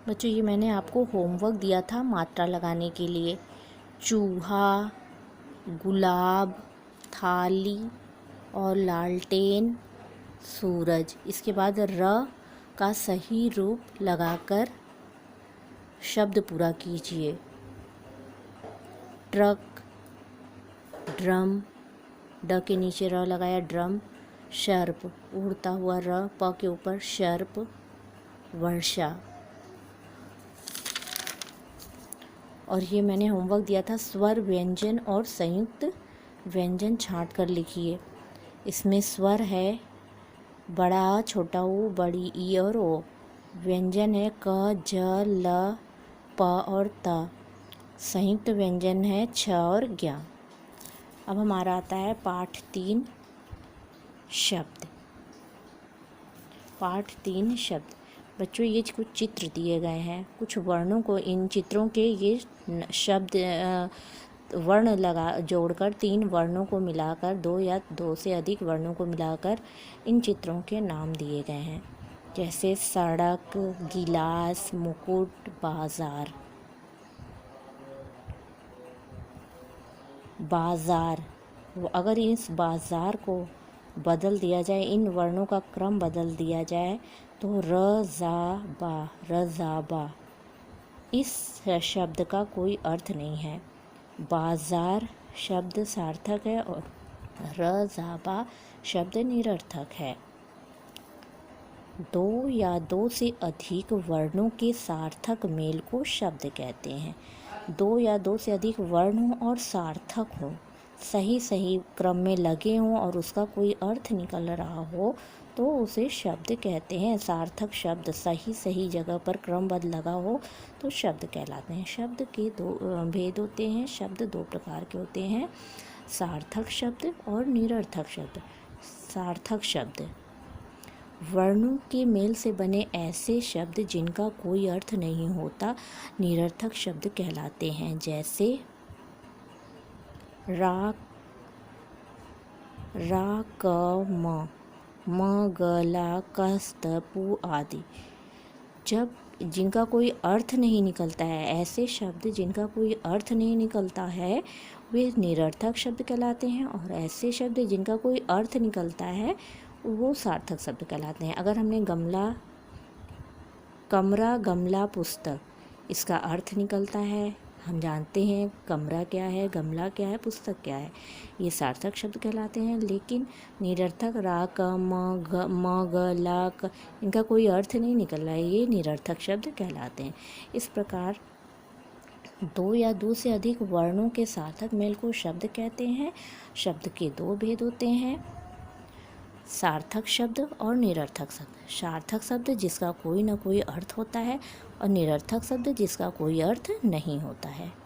बच्चों, ये मैंने आपको होमवर्क दिया था मात्रा लगाने के लिए। चूहा, गुलाब, थाली और लालटेन, सूरज। इसके बाद र का सही रूप लगाकर शब्द पूरा कीजिए। ट्रक, ड्रम, ड के नीचे र लगाया ड्रम। सर्प, उड़ता हुआ र, प के ऊपर सर्प। वर्षा। और ये मैंने होमवर्क दिया था स्वर व्यंजन और संयुक्त व्यंजन छांट कर लिखिए। इसमें स्वर है बड़ा, छोटा ऊ, बड़ी ई और ओ। व्यंजन है क, ज, ल, प और त। संयुक्त व्यंजन है छ और ज्ञ। अब हमारा आता है पाठ 3 शब्द। पाठ 3 शब्द। बच्चों, ये कुछ चित्र दिए गए हैं। कुछ वर्णों को इन चित्रों के ये शब्द वर्ण लगा जोड़कर 3 वर्णों को मिलाकर 2 या 2 से अधिक वर्णों को मिलाकर इन चित्रों के नाम दिए गए हैं। जैसे सड़क, गिलास, मुकुट, बाजार। बाजार। अगर इस बाजार को बदल दिया जाए, इन वर्णों का क्रम बदल दिया जाए तो र जा बा, रजाबा। इस शब्द का कोई अर्थ नहीं है। बाजार शब्द सार्थक है और रजाबा शब्द निरर्थक है। 2 या 2 से अधिक वर्णों के सार्थक मेल को शब्द कहते हैं। 2 या 2 से अधिक वर्ण हो और सार्थक हो, सही सही क्रम में लगे हों और उसका कोई अर्थ निकल रहा हो तो उसे शब्द कहते हैं। सार्थक शब्द सही सही जगह पर क्रमबद्ध लगा हो तो शब्द कहलाते हैं। शब्द के 2 भेद होते हैं। शब्द 2 प्रकार के होते हैं, सार्थक शब्द और निरर्थक शब्द। सार्थक शब्द वर्णों के मेल से बने ऐसे शब्द जिनका कोई अर्थ नहीं होता निरर्थक शब्द कहलाते हैं। जैसे रा, क, म, ग, ला, कस्त, पु आदि। जब जिनका कोई अर्थ नहीं निकलता है, ऐसे शब्द जिनका कोई अर्थ नहीं निकलता है वे निरर्थक शब्द कहलाते हैं, और ऐसे शब्द जिनका कोई अर्थ निकलता है वो सार्थक शब्द कहलाते हैं। अगर हमने कमरा, गमला, पुस्तक, इसका अर्थ निकलता है, हम जानते हैं कमरा क्या है, गमला क्या है, पुस्तक क्या है, ये सार्थक शब्द कहलाते हैं। लेकिन निरर्थक रा, क, म, ग, ला, क, इनका कोई अर्थ नहीं निकल रहा है, ये निरर्थक शब्द कहलाते हैं। इस प्रकार 2 या 2 से अधिक वर्णों के सार्थक मेल को शब्द कहते हैं। शब्द के 2 भेद होते हैं, सार्थक शब्द और निरर्थक शब्द। सार्थक शब्द जिसका कोई ना कोई अर्थ होता है और निरर्थक शब्द जिसका कोई अर्थ नहीं होता है।